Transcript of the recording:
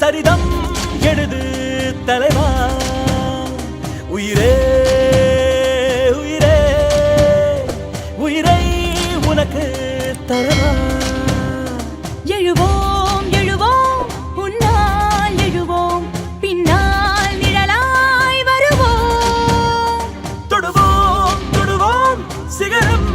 சரிதம் எழுது தலைவா உயிரே உயிரே உயிரை உனக்கு தரவா எழுவோம் எழுவோம் உன்னால் எழுவோம் பின்னால் நிழலாய் வருவோம் தொடுவோம் தொடுவோம் சிகரம்